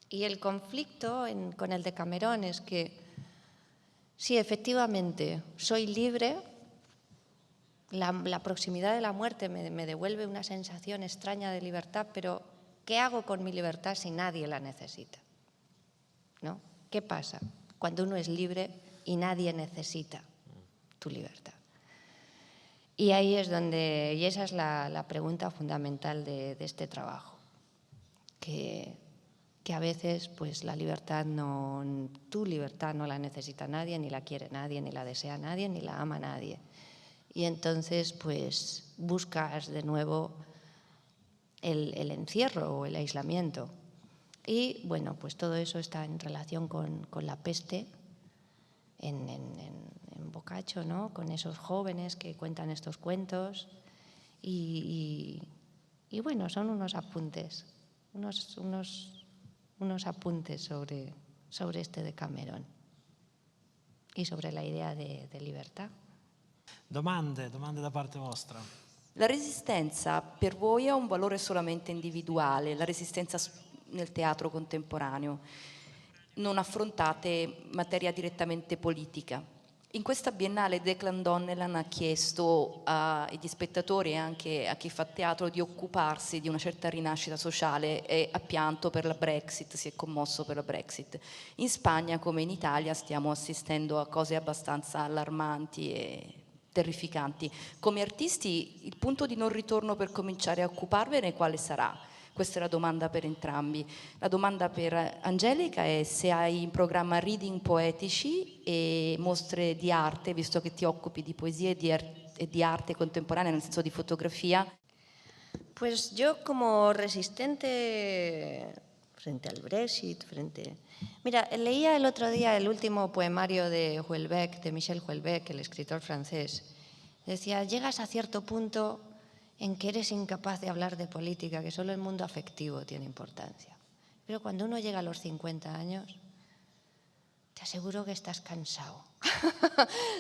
Y el conflicto con el Decamerón es que, sí, efectivamente, soy libre, la proximidad de la muerte me devuelve una sensación extraña de libertad, pero ¿qué hago con mi libertad si nadie la necesita? ¿No? ¿Qué pasa cuando uno es libre y nadie necesita tu libertad? Y ahí es donde, y esa es la pregunta fundamental de este trabajo, que a veces pues la libertad tu libertad no la necesita nadie, ni la quiere nadie, ni la desea nadie, ni la ama nadie. Y entonces pues buscas de nuevo el encierro o el aislamiento. Y bueno, pues todo eso está en relación con la peste en Boccaccio, ¿no? Con esos jóvenes que cuentan estos cuentos. Y bueno, son unos apuntes, unos apuntes sobre este Decamerón y sobre la idea de libertà. Domande da parte vostra? La resistenza per voi ha un valore solamente individuale, la resistenza nel teatro contemporaneo. Non affrontate materia direttamente politica. In questa biennale Declan Donnellan ha chiesto agli spettatori e anche a chi fa teatro di occuparsi di una certa rinascita sociale e ha pianto per la Brexit, si è commosso per la Brexit. In Spagna come in Italia stiamo assistendo a cose abbastanza allarmanti e terrificanti. Come artisti il punto di non ritorno per cominciare a occuparvene quale sarà? Questa è la domanda per entrambi. La domanda per Angelica è se hai in programma reading poetici e mostre di arte, visto che ti occupi di poesia e di arte contemporanea, nel senso di fotografia. Pues yo como resistente frente al Brexit, Mira, leía el otro día el último poemario de Houellebecq, de Michel Houellebecq, el escritor francés. Decía, llegas a cierto punto en que eres incapaz de hablar de política, que solo el mundo afectivo tiene importancia. Pero cuando uno llega a los 50 años, te aseguro que estás cansado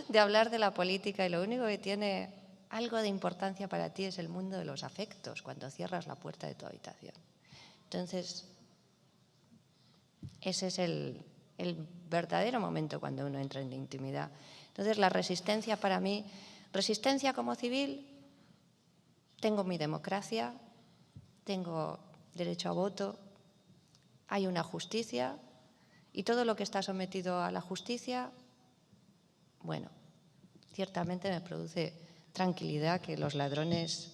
de hablar de la política y lo único que tiene algo de importancia para ti es el mundo de los afectos, cuando cierras la puerta de tu habitación. Entonces, ese es el verdadero momento cuando uno entra en la intimidad. Entonces, la resistencia para mí, resistencia como civil, tengo mi democracia, tengo derecho a voto, hay una justicia y todo lo que está sometido a la justicia, bueno, ciertamente me produce tranquilidad que los ladrones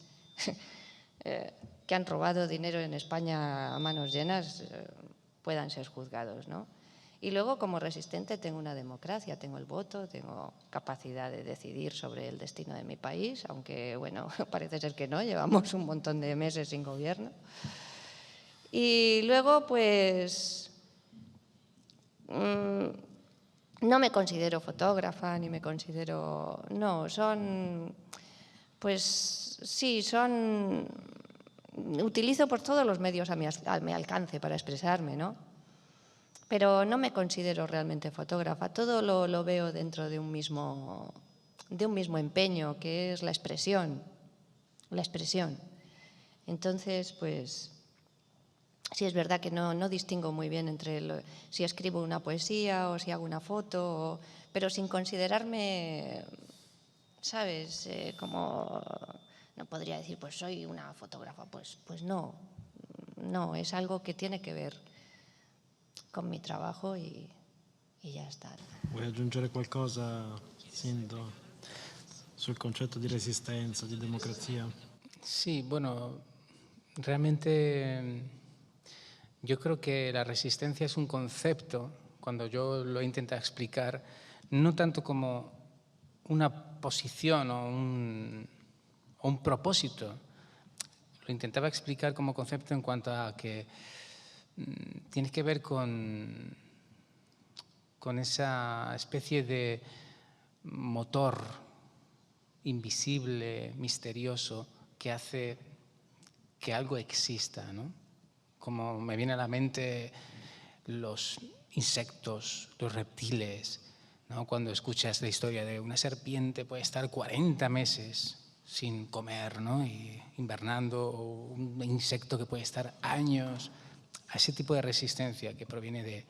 que han robado dinero en España a manos llenas puedan ser juzgados, ¿no? Y luego, como resistente, tengo una democracia, tengo el voto, tengo capacidad de decidir sobre el destino de mi país, aunque, bueno, parece ser que no, llevamos un montón de meses sin gobierno. Y luego, pues, no me considero fotógrafa, ni me considero... No, son... Pues sí, son... Utilizo por todos los medios a mi alcance para expresarme, ¿no? Pero no me considero realmente fotógrafa. Todo lo veo dentro de un mismo empeño, que es la expresión. La expresión. Entonces, pues... Sí, es verdad que no distingo muy bien entre si escribo una poesía o si hago una foto, pero sin considerarme, ¿sabes? Como no podría decir, pues soy una fotógrafa, pues no. No, es algo que tiene que ver con mi trabajo y ya está. Vuoi aggiungere qualcosa, Sindo, sul concetto di resistenza, di democrazia? Sí, bueno, realmente yo creo que la resistencia es un concepto, cuando yo lo he intentado explicar, no tanto como una posición o un propósito. Lo intentaba explicar como concepto en cuanto a que tiene que ver con esa especie de motor invisible, misterioso, que hace que algo exista, ¿no? Como me viene a la mente los insectos, los reptiles, ¿no? Cuando escuchas la historia de una serpiente puede estar 40 meses sin comer, ¿no? Y invernando, o un insecto que puede estar años, a ese tipo de resistencia que proviene de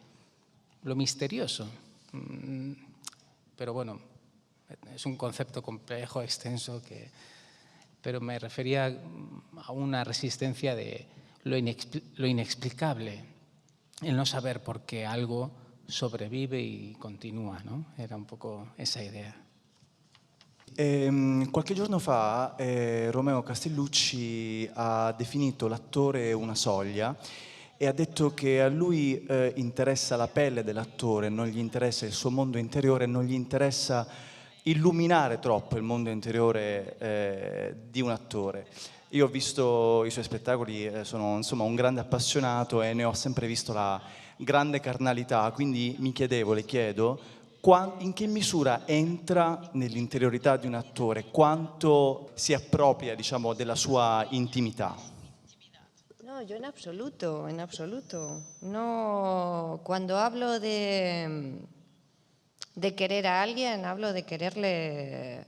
lo misterioso. Pero bueno, es un concepto complejo, extenso, pero me refería a una resistencia de lo inexplicable, el no saber por qué algo sobrevive y continúa, ¿no? Era un poco esa idea. Qualche giorno fa Romeo Castellucci ha definito l'attore una soglia e ha detto che a lui interessa la pelle dell'attore, non gli interessa il suo mondo interiore, non gli interessa illuminare troppo il mondo interiore di un attore. Io ho visto i suoi spettacoli, sono insomma un grande appassionato e ne ho sempre visto la grande carnalità, quindi mi chiedevo, le chiedo, in che misura entra nell'interiorità di un attore, quanto si appropria, diciamo, della sua intimità. No, yo en absoluto, en absoluto. No, cuando hablo de querer a alguien, hablo de quererle.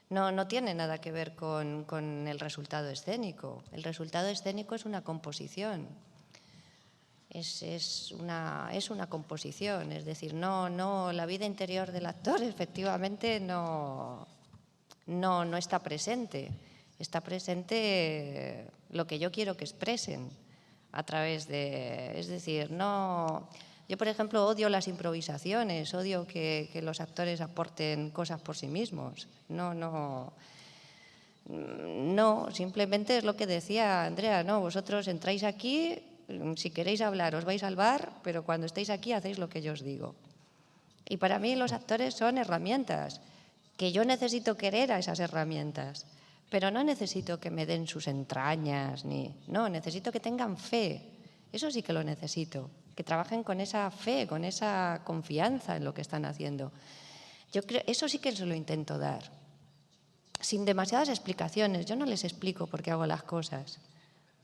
No tiene nada que ver con el resultado escénico. El resultado escénico es una composición. Es una composición, es decir, no, la vida interior del actor efectivamente no está presente. Está presente lo que yo quiero que expresen a través de... Es decir, no... Yo, por ejemplo, odio las improvisaciones, odio que los actores aporten cosas por sí mismos. No, simplemente es lo que decía Andrea, no, vosotros entráis aquí, si queréis hablar os vais al bar, pero cuando estéis aquí hacéis lo que yo os digo. Y para mí los actores son herramientas, que yo necesito querer a esas herramientas, pero no necesito que me den sus entrañas, no, necesito que tengan fe, eso sí que lo necesito, que trabajen con esa fe, con esa confianza en lo que están haciendo. Yo creo, eso sí que se lo intento dar, sin demasiadas explicaciones. Yo no les explico por qué hago las cosas.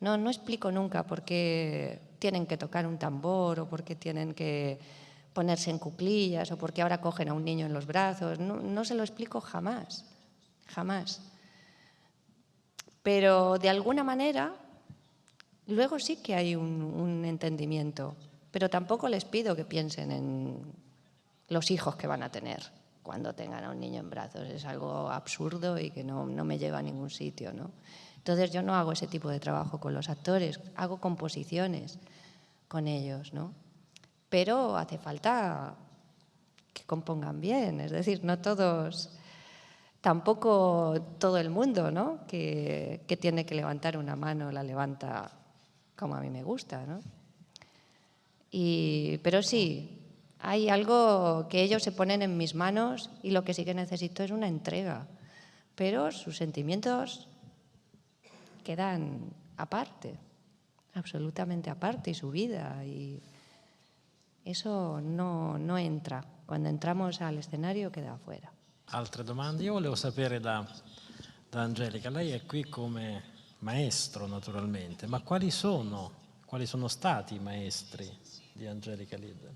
No explico nunca por qué tienen que tocar un tambor o por qué tienen que ponerse en cuclillas o por qué ahora cogen a un niño en los brazos. No se lo explico jamás, jamás. Pero de alguna manera, luego sí que hay un entendimiento, pero tampoco les pido que piensen en los hijos que van a tener cuando tengan a un niño en brazos. Es algo absurdo y que no me lleva a ningún sitio, ¿no? Entonces yo no hago ese tipo de trabajo con los actores, hago composiciones con ellos, ¿no? Pero hace falta que compongan bien, es decir, no todos, tampoco todo el mundo, ¿no? Que tiene que levantar una mano, la levanta como a mí me gusta, ¿no? Pero sí, hay algo que ellos se ponen en mis manos y lo que sí que necesito es una entrega. Pero sus sentimientos quedan aparte, absolutamente aparte, y su vida. Y eso no entra. Quando entramos all'escenario queda fuori. Altre domande? Io volevo sapere da Angelica, lei è qui come maestro naturalmente, ma quali sono stati i maestri di Angelica Lieder?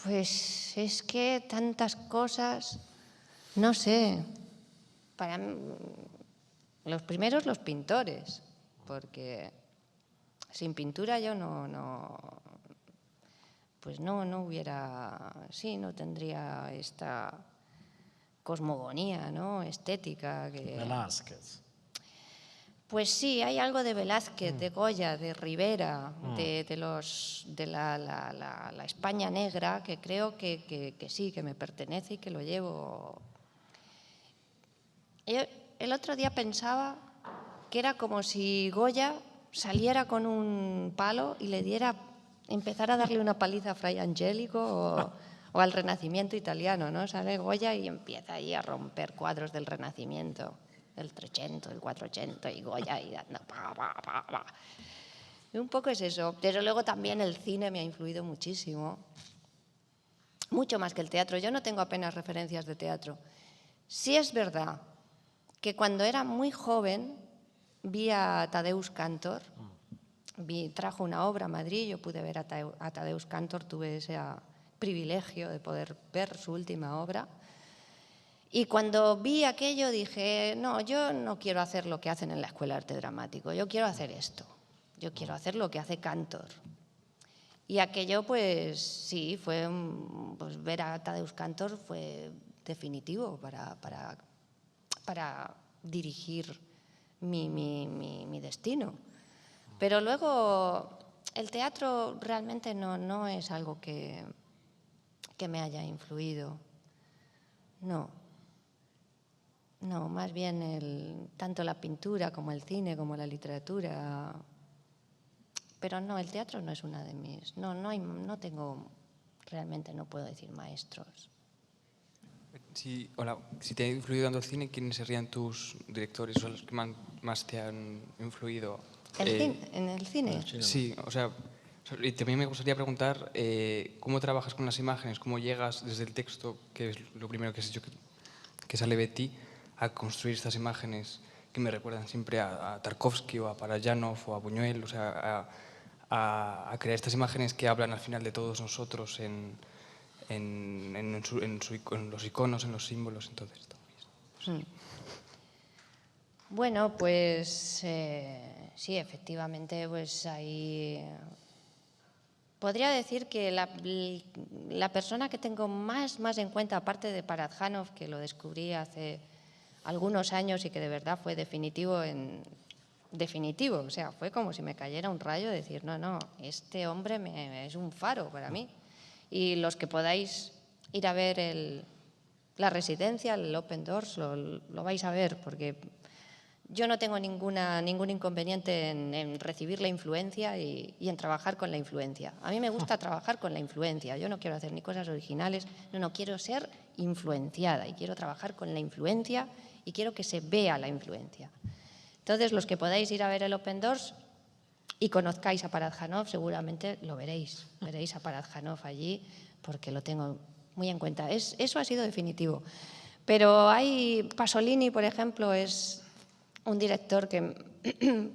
Pues es que tantas cosas, no sé, para mí, los primeros los pintores, porque sin pintura yo pues no hubiera, no tendría esta cosmogonía, ¿no?, estética. Velázquez. Pues sí, hay algo de Velázquez, de Goya, de Rivera, de la España negra, que creo que sí, que me pertenece y que lo llevo. Yo el otro día pensaba que era como si Goya saliera con un palo y empezara a darle una paliza a Fray Angelico o al Renacimiento italiano, ¿no? Sale Goya y empieza ahí a romper cuadros del Renacimiento, del 300, del 400, y Goya ahí dando pa. Y un poco es eso. Pero luego también el cine me ha influido muchísimo, mucho más que el teatro. Yo no tengo apenas referencias de teatro. Sí es verdad que cuando era muy joven vi a Tadeusz Kantor, trajo una obra a Madrid, yo pude ver a Tadeusz Kantor, tuve ese privilegio de poder ver su última obra. Y cuando vi aquello dije, no, yo no quiero hacer lo que hacen en la Escuela de Arte Dramático, yo quiero hacer esto, yo quiero hacer lo que hace Kantor. Y aquello, pues sí, pues ver a Tadeusz Kantor fue definitivo para dirigir mi destino. Pero luego el teatro realmente no es algo que me haya influido. No, más bien tanto la pintura como el cine, como la literatura. Pero no, el teatro no es una de mis. No tengo, realmente no puedo decir maestros. Sí, hola. Si te ha influido tanto el cine, ¿quiénes serían tus directores o los que más te han influido? ¿En el cine? Sí, o sea, y también me gustaría preguntar cómo trabajas con las imágenes, cómo llegas desde el texto, que es lo primero que has dicho que sale de ti, a construir estas imágenes que me recuerdan siempre a Tarkovsky o a Parajanov o a Buñuel, o sea, a crear estas imágenes que hablan al final de todos nosotros en los iconos, en los símbolos, entonces. Bueno, pues sí, efectivamente, pues ahí podría decir que la persona que tengo más en cuenta, aparte de Parajanov, que lo descubrí hace algunos años y que de verdad fue definitivo, o sea, fue como si me cayera un rayo, decir, no, este hombre es un faro para mí. Y los que podáis ir a ver la residencia, el Open Doors, lo vais a ver, porque yo no tengo ningún inconveniente en recibir la influencia y en trabajar con la influencia. A mí me gusta trabajar con la influencia. Yo no quiero hacer ni cosas originales, no, quiero ser influenciada y quiero trabajar con la influencia y quiero que se vea la influencia. Entonces, los que podáis ir a ver el Open Doors y conozcáis a Parajanov, seguramente lo veréis. Veréis a Parajanov allí porque lo tengo muy en cuenta. Eso ha sido definitivo. Pero Pasolini, por ejemplo, es un director que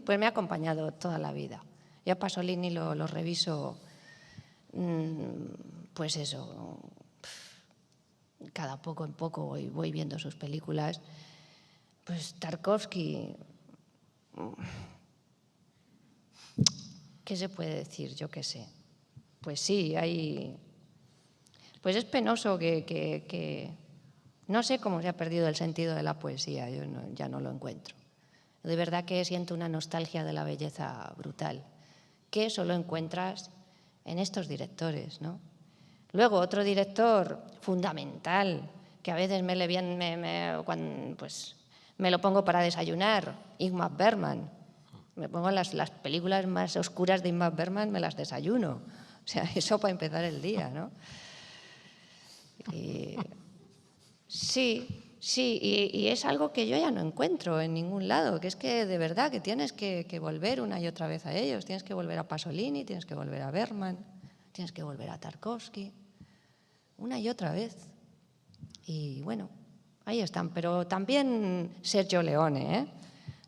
pues me ha acompañado toda la vida. Yo a Pasolini lo reviso, pues eso, cada poco en poco voy viendo sus películas. Pues Tarkovsky, ¿qué se puede decir? Yo qué sé. Pues sí, pues es penoso que no sé cómo se ha perdido el sentido de la poesía, yo ya no lo encuentro. De verdad que siento una nostalgia de la belleza brutal, que solo encuentras en estos directores, ¿no? Luego, otro director fundamental, que a veces me lo pongo para desayunar, Ingmar Bergman. Me pongo las películas más oscuras de Ingmar Bergman, me las desayuno. O sea, eso para empezar el día, ¿no? Y sí, y es algo que yo ya no encuentro en ningún lado, que es que de verdad que tienes que volver una y otra vez a ellos, tienes que volver a Pasolini, tienes que volver a Bergman, tienes que volver a Tarkovsky, una y otra vez. Y bueno, ahí están, pero también Sergio Leone, ¿eh?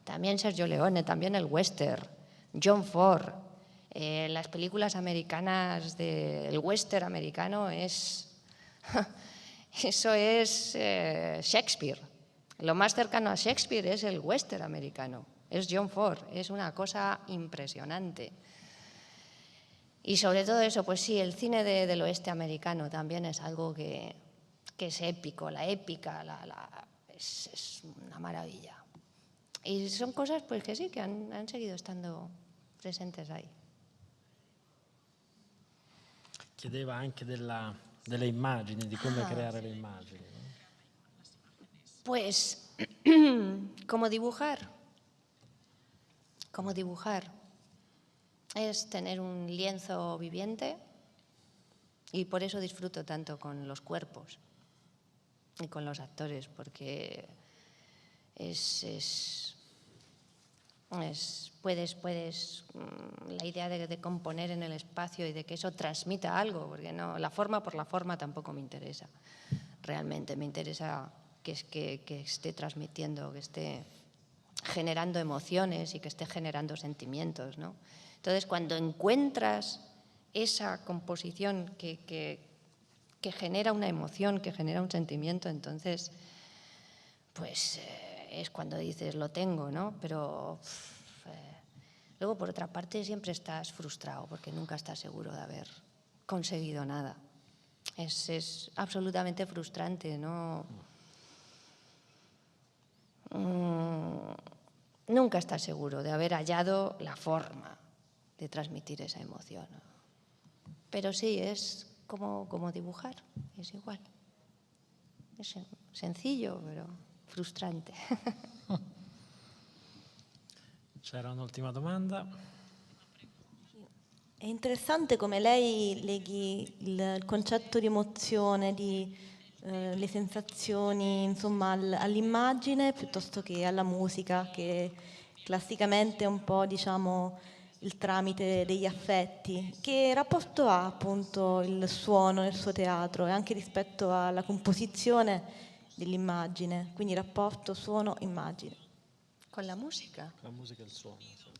También Sergio Leone, también el western, John Ford, las películas americanas del western americano es... Eso es Shakespeare. Lo más cercano a Shakespeare es el western americano, es John Ford, es una cosa impresionante. Y sobre todo eso, pues sí, el cine del oeste americano también es algo que es épico, la épica, es una maravilla. Y son cosas pues que sí, que han seguido estando presentes ahí. Chiedeva anche delle immagini, di come creare le immagini. ¿No? Pues, ¿cómo dibujar? ¿Cómo dibujar? Es tener un lienzo viviente y por eso disfruto tanto con los cuerpos y con los actores, porque puedes la idea de componer en el espacio y de que eso transmita algo, porque no, la forma por la forma tampoco me interesa. Realmente me interesa que esté transmitiendo, que esté generando emociones y que esté generando sentimientos, ¿no? Entonces, cuando encuentras esa composición que genera una emoción, que genera un sentimiento, entonces, pues es cuando dices, lo tengo, ¿no? Pero luego, por otra parte, siempre estás frustrado porque nunca estás seguro de haber conseguido nada. Es absolutamente frustrante, ¿no? Nunca estás seguro de haber hallado la forma de transmitir esa emoción. Pero sí, es como dibujar, es igual. Es sencillo, pero frustrante. C'era un'ultima domanda. È interessante come lei leghi il concetto di emozione, le sensazioni, insomma, all'immagine piuttosto che alla musica, che classicamente è un po', diciamo, il tramite degli affetti. Che rapporto ha appunto il suono nel suo teatro e anche rispetto alla composizione dell'immagine, quindi rapporto suono-immagine? Con la música. La musica e il suono. Sì.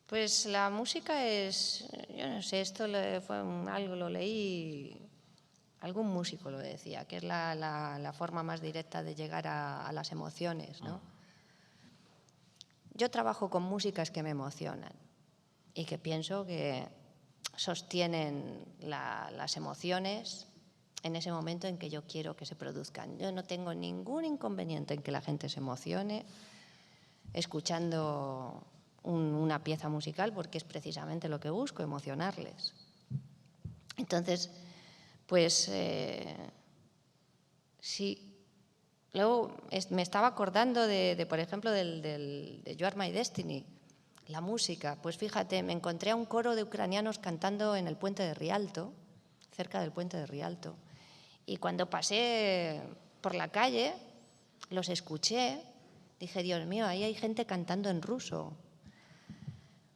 Pues la música es, yo no sé, esto fue algo, lo leí, algún músico lo decía, que es la forma más directa de llegar a las emociones, ¿no? Yo trabajo con músicas que me emocionan y que pienso que sostienen las emociones en ese momento en que yo quiero que se produzcan. Yo no tengo ningún inconveniente en que la gente se emocione escuchando una pieza musical, porque es precisamente lo que busco, emocionarles. Entonces, pues sí. Luego me estaba acordando por ejemplo, de You Are My Destiny, la música. Pues fíjate, me encontré a un coro de ucranianos cantando en el puente de Rialto, cerca del puente de Rialto. Y cuando pasé por la calle, los escuché, dije, Dios mío, ahí hay gente cantando en ruso.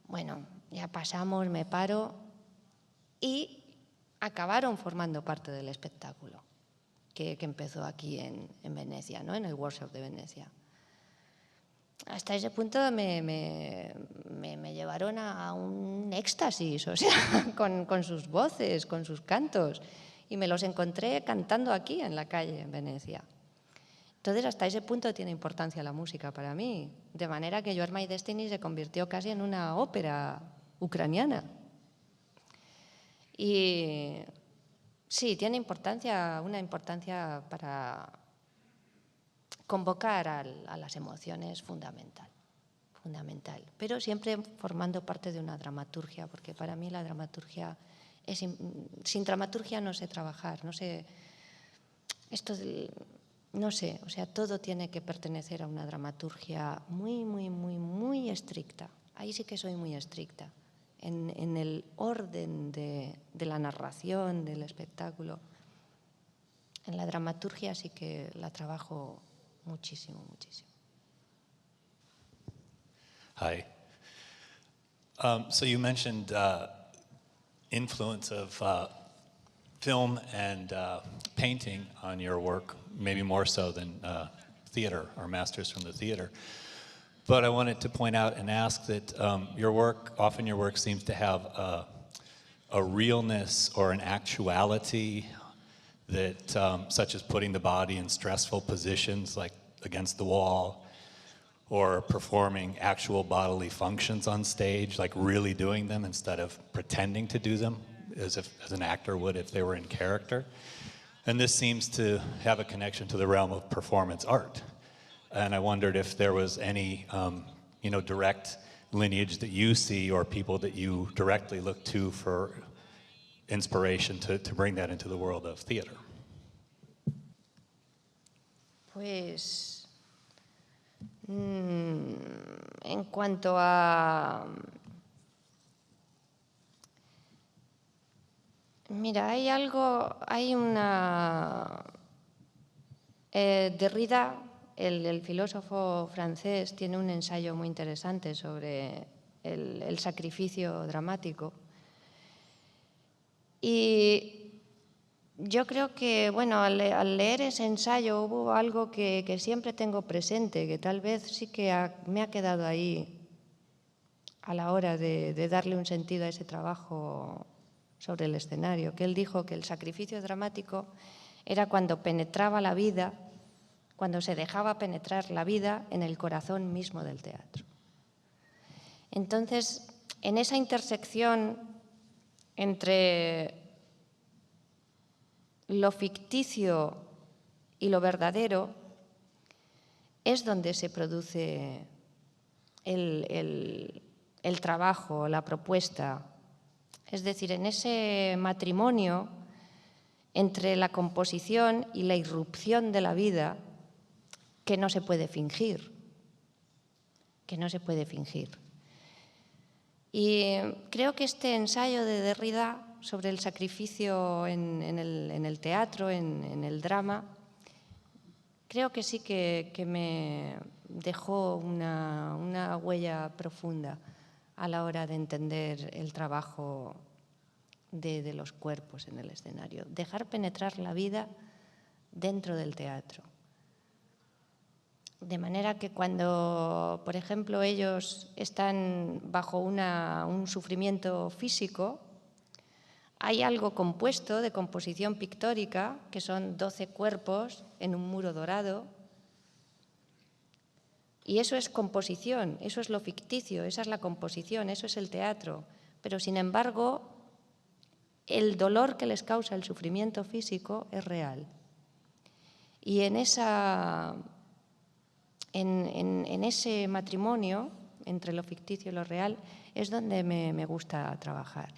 Bueno, ya pasamos, me paro y acabaron formando parte del espectáculo que empezó aquí en Venecia, ¿no? En el workshop de Venecia. Hasta ese punto me llevaron a un éxtasis, o sea, con sus voces, con sus cantos, y me los encontré cantando aquí en la calle en Venecia. Entonces, hasta ese punto tiene importancia la música para mí, de manera que You Are My Destiny se convirtió casi en una ópera ucraniana. Y sí, tiene una importancia para convocar a las emociones fundamental, pero siempre formando parte de una dramaturgia, porque para mí la dramaturgia, sin dramaturgia no sé trabajar, no sé, no sé, o sea, todo tiene que pertenecer a una dramaturgia muy, muy, muy, muy estricta. Ahí sí que soy muy estricta, en el orden de la narración, del espectáculo. En la dramaturgia sí que la trabajo muchísimo, muchísimo. Hi. So you mentioned influence of film and painting on your work, maybe more so than theater or masters from the theater. But I wanted to point out and ask that often your work seems to have a realness or an actuality that, such as putting the body in stressful positions like against the wall, or performing actual bodily functions on stage, like really doing them instead of pretending to do them as an actor would if they were in character. And this seems to have a connection to the realm of performance art. And I wondered if there was any direct lineage that you see or people that you directly look to for inspiration to bring that into the world of theater. Pues en cuanto a... Mira, hay una... Derrida, el filósofo francés, tiene un ensayo muy interesante sobre el sacrificio dramático. Y yo creo que, bueno, al leer ese ensayo hubo algo que siempre tengo presente, que tal vez sí que me ha quedado ahí a la hora de darle un sentido a ese trabajo sobre el escenario, que él dijo que el sacrificio dramático era cuando penetraba la vida, cuando se dejaba penetrar la vida en el corazón mismo del teatro. Entonces, en esa intersección entre lo ficticio y lo verdadero es donde se produce el trabajo, la propuesta. Es decir, en ese matrimonio entre la composición y la irrupción de la vida que no se puede fingir, Y creo que este ensayo de Derrida sobre el sacrificio en el teatro, en el drama, creo que sí que me dejó una huella profunda a la hora de entender el trabajo de los cuerpos en el escenario. Dejar penetrar la vida dentro del teatro. De manera que cuando, por ejemplo, ellos están bajo un sufrimiento físico, hay algo compuesto de composición pictórica, que son 12 cuerpos en un muro dorado, y eso es composición, eso es lo ficticio, esa es la composición, eso es el teatro. Pero, sin embargo, el dolor que les causa el sufrimiento físico es real. Y en ese matrimonio entre lo ficticio y lo real es donde me gusta trabajar.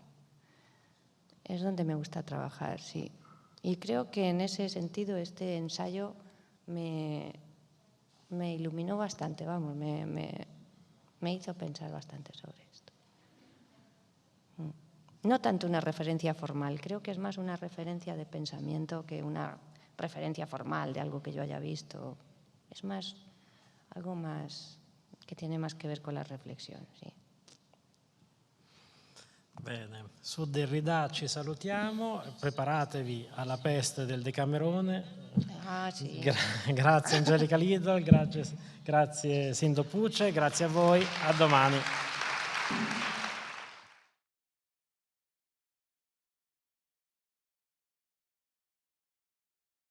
Es donde me gusta trabajar, sí. Y creo que en ese sentido este ensayo me iluminó bastante, vamos, me hizo pensar bastante sobre esto. No tanto una referencia formal, creo que es más una referencia de pensamiento que una referencia formal de algo que yo haya visto. Es más, algo más che tiene más che ver con la reflexione. Sì. Bene, su Derrida ci salutiamo, preparatevi alla peste del Decamerone. Ah, sì. Grazie Angelica Lidl, grazie Sindo Puce, grazie a voi, a domani.